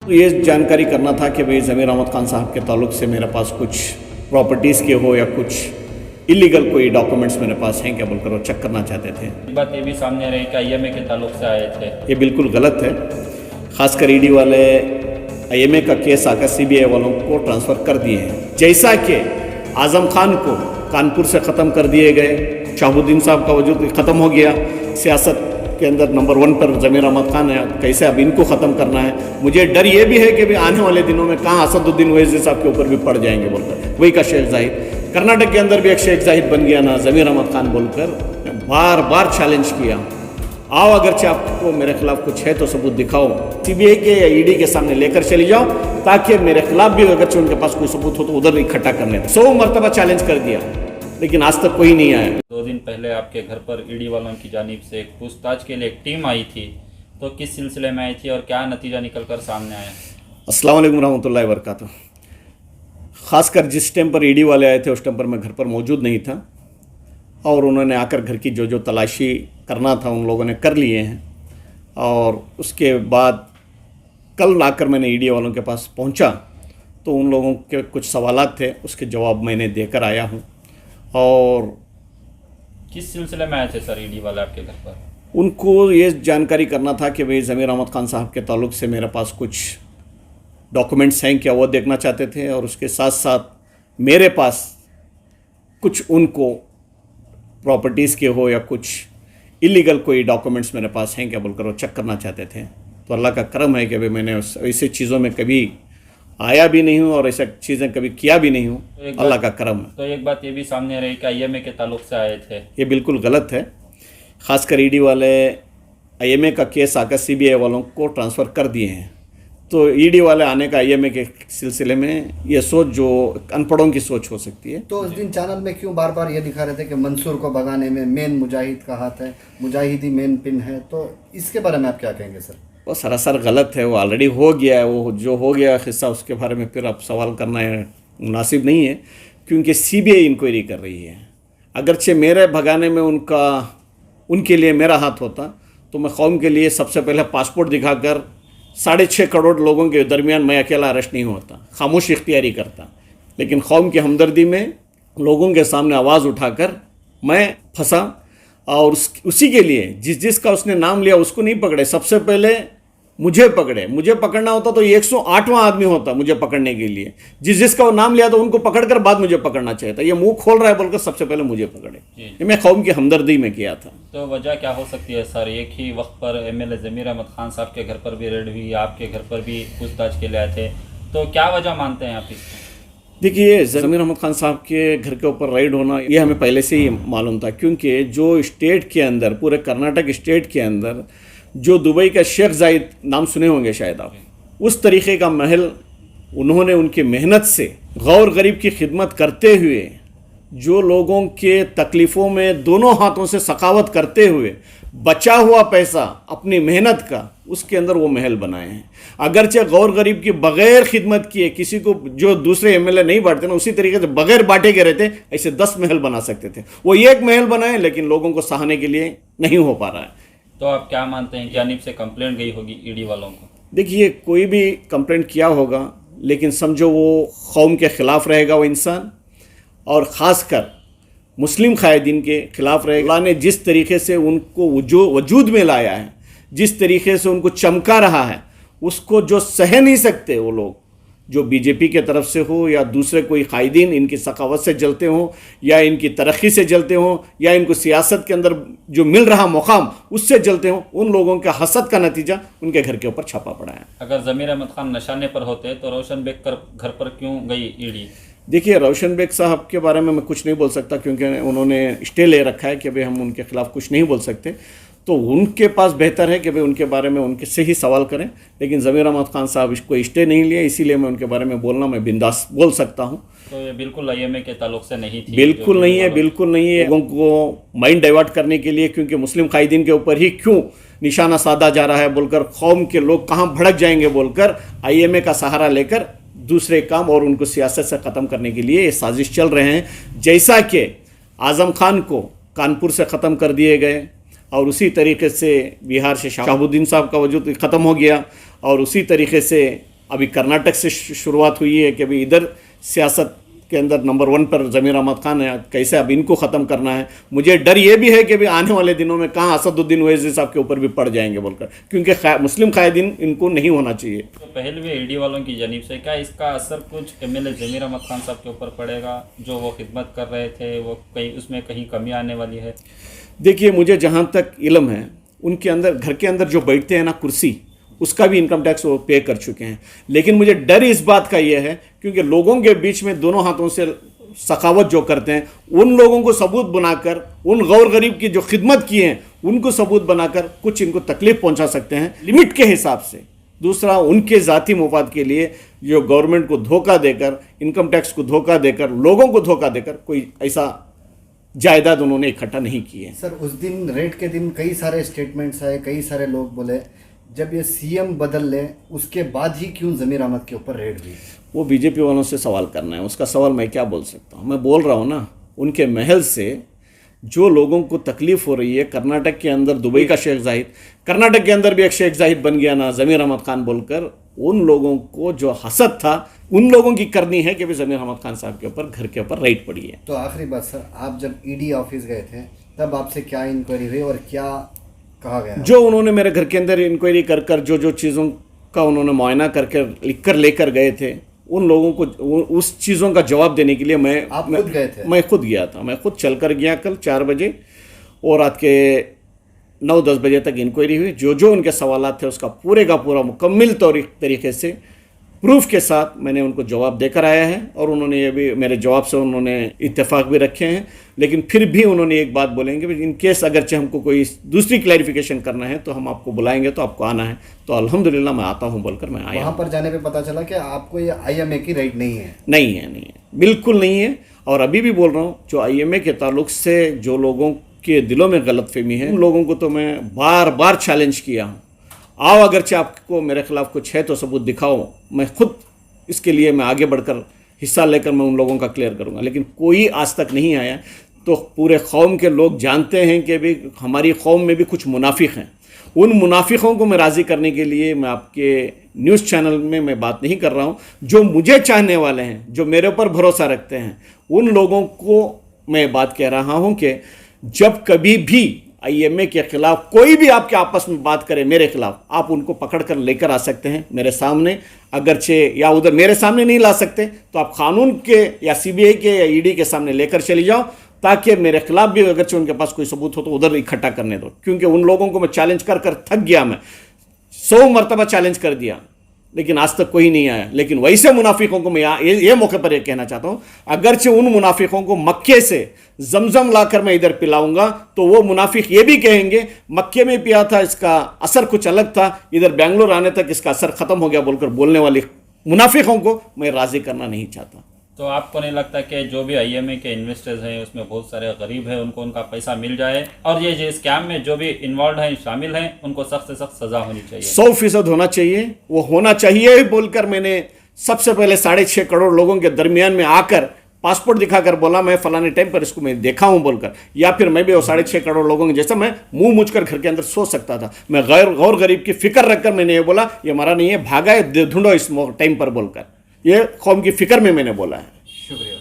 तो ये जानकारी करना था कि भाई ज़मीर अहमद खान साहब के ताल्लुक़ से मेरे पास कुछ प्रॉपर्टीज़ के हो या कुछ इलीगल कोई डॉक्यूमेंट्स मेरे पास हैं क्या बोलकर वो चेक करना चाहते थे। बात ये भी सामने रही कि आईएमए के ताल्लुक से आए थे। ये बिल्कुल गलत है। ख़ासकर ईडी वाले आईएमए का केस आकर सीबीआई वालों को ट्रांसफ़र कर दिए हैं। जैसा कि आज़म खान को कानपुर से ख़त्म कर दिए गए, शहाबुद्दीन साहब का वजूद ख़त्म हो गया, सियासत के अंदर नंबर 1 पर ज़मीर अहमद खान है, कैसे अब इनको ख़त्म करना है। मुझे डर ये भी है कि भी आने वाले दिनों में कहाँ असदुद्दीन ओवैसी साहब के ऊपर भी पड़ जाएंगे बोलकर। वही का शेख जाहिद, कर्नाटक के अंदर भी एक शेख जाहिद बन गया ना ज़मीर अहमद खान बोलकर। बार बार चैलेंज किया, आओ अगरचे आपको मेरे खिलाफ कुछ है तो सबूत दिखाओ, सीबीआई के या ईडी के सामने लेकर चली जाओ, ताकि मेरे खिलाफ भी अगरचे उनके पास कोई सबूत हो तो उधर इकट्ठा करने। 100 मरतबा चैलेंज कर दिया लेकिन आज तक कोई नहीं आया। 2 दिन पहले आपके घर पर ईडी वालों की जानिब से पूछताछ के लिए एक टीम आई थी, तो किस सिलसिले में आई थी और क्या नतीजा निकल कर सामने आया? अस्सलाम वालेकुम रहमतुल्लाहि व बरकातुहू। ख़ासकर जिस टाइम पर ईडी वाले आए थे उस टाइम पर मैं घर पर मौजूद नहीं था और उन्होंने आकर घर की जो तलाशी करना था उन लोगों ने कर लिए हैं। और उसके बाद कल आकर मैंने ईडी वालों के पास पहुंचा तो उन लोगों के कुछ सवालात थे, उसके जवाब मैंने देकर आया हूं। और किस सिलसिले में आए थे सर ईडी वाले आपके घर पर? उनको ये जानकारी करना था कि भाई ज़मीर अहमद खान साहब के ताल्लुक़ से मेरे पास कुछ डॉक्यूमेंट्स हैं क्या, वो देखना चाहते थे। और उसके साथ साथ मेरे पास कुछ उनको प्रॉपर्टीज़ के हो या कुछ इलीगल कोई डॉक्यूमेंट्स मेरे पास हैं क्या बोलकर वो चेक करना चाहते थे। तो अल्लाह का करम है कि भाई मैंने ऐसे चीज़ों में कभी आया भी नहीं हूँ और ऐसा चीज़ें कभी किया भी नहीं हूँ, अल्लाह का करम है। तो एक बात ये भी सामने रही कि आईएमए के ताल्लुक से आए थे। ये बिल्कुल गलत है। ख़ासकर ईडी वाले आईएमए का केस आकर सीबीआई वालों को ट्रांसफ़र कर दिए हैं। तो ईडी वाले आने का आईएमए के सिलसिले में ये सोच जो अनपढ़ों की सोच हो सकती है। तो उस दिन चैनल में क्यों बार बार ये दिखा रहे थे कि मंसूर को भगाने में मेन मुजाहिद का हाथ है, मुजाहिदी मेन पिन है, तो इसके बारे में आप क्या कहेंगे सर? वो सरासर गलत है। वो ऑलरेडी हो गया है, वो जो हो गया किस्सा उसके बारे में फिर अब सवाल करना मुनासिब नहीं है, क्योंकि सीबीआई इंक्वायरी कर रही है। अगरचे मेरे भगाने में उनके लिए मेरा हाथ होता तो मैं कौम के लिए सबसे पहले पासपोर्ट दिखाकर 6.5 करोड़ लोगों के दरमियान मैं अकेला अरेस्ट नहीं होता, खामोश इख्तियारी करता। लेकिन कौम की हमदर्दी में लोगों के सामने आवाज़ उठाकर मैं फंसा और उसी के लिए जिसका उसने नाम लिया उसको नहीं पकड़े, सबसे पहले मुझे पकड़े। मुझे पकड़ना होता तो 108वां आदमी होता मुझे पकड़ने के लिए। जिसका वो नाम लिया तो उनको पकड़कर बाद मुझे पकड़ना चाहिए था। ये मुंह खोल रहा है बोलकर सबसे पहले मुझे पकड़े। ये मैं कौम की हमदर्दी में किया था। तो वजह क्या हो सकती है सर? एक ही वक्त पर एमएलए ज़मीर अहमद खान साहब के घर पर भी रेड हुई, आपके घर पर भी पूछताछ के लिए आए थे, तो क्या वजह मानते हैं आप इसको? देखिए, ज़मीर अहमद खान साहब के घर के ऊपर राइड होना ये हमें पहले से ही मालूम था, क्योंकि जो स्टेट के अंदर, पूरे कर्नाटक स्टेट के अंदर जो दुबई का शेख जाहिद, नाम सुने होंगे शायद आप, उस तरीक़े का महल उन्होंने उनकी मेहनत से गौर गरीब की खिदमत करते हुए, जो लोगों के तकलीफ़ों में दोनों हाथों से सखावत करते हुए बचा हुआ पैसा अपनी मेहनत का, उसके अंदर वो महल बनाए हैं। अगरचे गौर गरीब की बग़ैर खिदमत किए किसी को, जो दूसरे एमएलए नहीं बांटते ना, उसी तरीके से बग़ैर बांटे के रहते, ऐसे 10 महल बना सकते थे। वो एक महल बनाए लेकिन लोगों को सहाने के लिए नहीं हो पा रहा है। तो आप क्या मानते हैं, जानिब से कंप्लेंट गई होगी ईडी वालों को? देखिए, कोई भी कंप्लेंट किया होगा लेकिन समझो वो कौम के ख़िलाफ़ रहेगा वो इंसान, और ख़ासकर मुस्लिम क़ायदीन के ख़िलाफ़ रहेगा। अल्लाह ने जिस तरीके से उनको वजूद में लाया है, जिस तरीके से उनको चमका रहा है, उसको जो सह नहीं सकते वो लोग, जो बीजेपी के तरफ से हो या दूसरे कोई कायदीन इनकी सखावत से जलते हों या इनकी तरक्की से जलते हों या इनको सियासत के अंदर जो मिल रहा मुकाम उससे जलते हों, उन लोगों का हसद का नतीजा उनके घर के ऊपर छापा पड़ा है। अगर ज़मीर अहमद खान नशाने पर होते तो रोशन बेग कर घर पर क्यों गई ईडी? देखिए, रोशन बेग साहब के बारे में मैं कुछ नहीं बोल सकता, क्योंकि उन्होंने स्टे ले रखा है कि भाई हम उनके खिलाफ़ कुछ नहीं बोल सकते। तो उनके पास बेहतर है कि भाई उनके बारे में उनके से ही सवाल करें। लेकिन ज़मीर अहमद खान साहब इसको स्टे नहीं लिया, इसीलिए मैं उनके बारे में बोलना मैं बिंदास बोल सकता हूँ। तो ये बिल्कुल आईएमए के ताल्लुक से नहीं थी? बिल्कुल नहीं है, बिल्कुल नहीं है। लोगों को माइंड डाइवर्ट करने के लिए, क्योंकि मुस्लिम कायदीन के ऊपर ही क्यों निशाना साधा जा रहा है बोलकर, कौम के लोग कहाँ भड़क जाएंगे बोलकर आईएमए का सहारा लेकर दूसरे काम और उनको सियासत से ख़त्म करने के लिए ये साजिश चल रहे हैं। जैसा कि आज़म खान को कानपुर से ख़त्म कर दिए गए और उसी तरीके से बिहार से शहाबुद्दीन साहब का वजूद ख़त्म हो गया और उसी तरीके से अभी कर्नाटक से शुरुआत हुई है कि अभी इधर सियासत के अंदर नंबर 1 पर ज़मीर अहमद खान है, कैसे अब इनको ख़त्म करना है। मुझे डर ये भी है कि अभी आने वाले दिनों में कहाँ असदुद्दीन ओवैसी साहब के ऊपर भी पड़ जाएंगे बोलकर, क्योंकि मुस्लिम कायदीन इनको नहीं होना चाहिए। तो पहले भी ईडी वालों की जानिब से क्या इसका असर कुछ एमएलए ज़मीर अहमद खान साहब के ऊपर पड़ेगा? जो वो खिदमत कर रहे थे वो उसमें कहीं कमी आने वाली है? देखिए, मुझे जहाँ तक इल्म है, उनके अंदर घर के अंदर जो बैठते हैं ना कुर्सी, उसका भी इनकम टैक्स वो पे कर चुके हैं। लेकिन मुझे डर इस बात का ये है क्योंकि लोगों के बीच में दोनों हाथों से सखावत जो करते हैं, उन लोगों को सबूत बनाकर, उन गौर गरीब की जो खिदमत की है उनको सबूत बनाकर कुछ इनको तकलीफ पहुंचा सकते हैं लिमिट के हिसाब से। दूसरा, उनके ज़ाती मुफाद के लिए जो गवर्नमेंट को धोखा देकर, इनकम टैक्स को धोखा देकर, लोगों को धोखा देकर कोई ऐसा जायदाद उन्होंने इकट्ठा नहीं की है। सर, उस दिन रेड के दिन कई सारे स्टेटमेंट्स आए, कई सारे लोग बोले जब ये सीएम बदल ले उसके बाद ही क्यों ज़मीर अहमद के ऊपर रेड हुई? वो बीजेपी वालों से सवाल करना है, उसका सवाल मैं क्या बोल सकता हूँ। मैं बोल रहा हूँ ना, उनके महल से जो लोगों को तकलीफ हो रही है, कर्नाटक के अंदर दुबई का शेख जाहिद, कर्नाटक के अंदर भी एक शेख जाहिद बन गया ना ज़मीर अहमद खान बोलकर, उन लोगों को जो हसद था उन लोगों की करनी है कि भी ज़मीर अहमद खान साहब के ऊपर घर के ऊपर रेड पड़ी है। तो आखिरी बात सर, आप जब ईडी ऑफिस गए थे तब आपसे क्या इंक्वायरी हुई और क्या कहा गया? जो उन्होंने मेरे घर के अंदर इंक्वायरी कर कर जो चीज़ों का उन्होंने मुआयना करके लिख कर लेकर गए थे, उन लोगों को उस चीज़ों का जवाब देने के लिए आप खुद गए थे? मैं खुद गया था। मैं खुद चल कर गया कल 4 बजे और रात के 9-10 बजे तक इंक्वायरी हुई। जो उनके सवालात थे उसका पूरे का पूरा मुकम्मल तरीके से प्रूफ के साथ मैंने उनको जवाब देकर आया है और उन्होंने ये भी मेरे जवाब से उन्होंने इत्तेफाक भी रखे हैं। लेकिन फिर भी उन्होंने एक बात बोलेंगे, इन केस अगरचे हमको कोई दूसरी क्लैरिफिकेशन करना है तो हम आपको बुलाएंगे, तो आपको आना है। तो अल्हम्दुलिल्लाह मैं आता हूँ बोलकर मैं आया। वहाँ पर जाने पे पता चला कि आपको ये आईएमए की रेड नहीं है? नहीं है, बिल्कुल नहीं है। और अभी भी बोल रहा हूँ, जो आईएमए के ताल्लुक से जो लोगों के दिलों में गलतफहमी है, उन लोगों को तो मैं बार बार चैलेंज किया हूँ, आओ अगरचे आपको मेरे खिलाफ कुछ है तो सबूत दिखाओ, मैं खुद इसके लिए मैं आगे बढ़कर हिस्सा लेकर मैं उन लोगों का क्लियर करूंगा। लेकिन कोई आज तक नहीं आया। तो पूरे कौम के लोग जानते हैं कि भी हमारी कौम में भी कुछ मुनाफिक हैं। उन मुनाफिकों को मैं राज़ी करने के लिए मैं आपके न्यूज़ चैनल में मैं बात नहीं कर रहा हूँ। जो मुझे चाहने वाले हैं, जो मेरे ऊपर भरोसा रखते हैं, उन लोगों को मैं बात कह रहा हूँ कि जब कभी भी आईएमए के खिलाफ कोई भी आपके आपस में बात करे मेरे खिलाफ, आप उनको पकड़ कर लेकर आ सकते हैं मेरे सामने। अगरचे या उधर मेरे सामने नहीं ला सकते तो आप कानून के या सीबीआई के या ईडी के सामने लेकर चली जाओ, ताकि मेरे खिलाफ भी अगरचे उनके पास कोई सबूत हो तो उधर इकट्ठा करने दो। क्योंकि उन लोगों को मैं चैलेंज कर कर थक गया। मैं 100 मरतबा चैलेंज कर दिया लेकिन आज तक कोई नहीं आया। लेकिन वैसे मुनाफिकों को मैं ये मौके पर ये कहना चाहता हूँ, अगरचे उन मुनाफिकों को मक्के से जमजम लाकर मैं इधर पिलाऊंगा तो वो मुनाफिक ये भी कहेंगे मक्के में पिया था, इसका असर कुछ अलग था, इधर बेंगलोर आने तक इसका असर खत्म हो गया बोलकर बोलने वाले मुनाफिकों को मैं राजी करना नहीं चाहता। तो आपको नहीं लगता कि जो भी आईएमए के इन्वेस्टर्स हैं उसमें बहुत सारे गरीब हैं, उनको उनका पैसा मिल जाए और ये जो स्कैम में जो भी इन्वॉल्व हैं, शामिल हैं, उनको सख्त से सख्त सज़ा होनी चाहिए? 100% होना चाहिए। वो होना चाहिए बोलकर मैंने सबसे पहले 6.5 करोड़ लोगों के दरमियान में आकर पासपोर्ट दिखाकर बोला मैं फलाने टाइम पर इसको मैं देखा हूं बोलकर, या फिर मैं भी वो 6.5 करोड़ लोगों के जैसा मैं मुंह मुझकर घर के अंदर सो सकता था। मैं गौर गरीब की फिक्र रखकर मैंने ये बोला ये मरा नहीं है, भागा है, ढूंढो इस टाइम पर बोलकर, ये कौम की फिक्र में मैंने बोला है। शुक्रिया।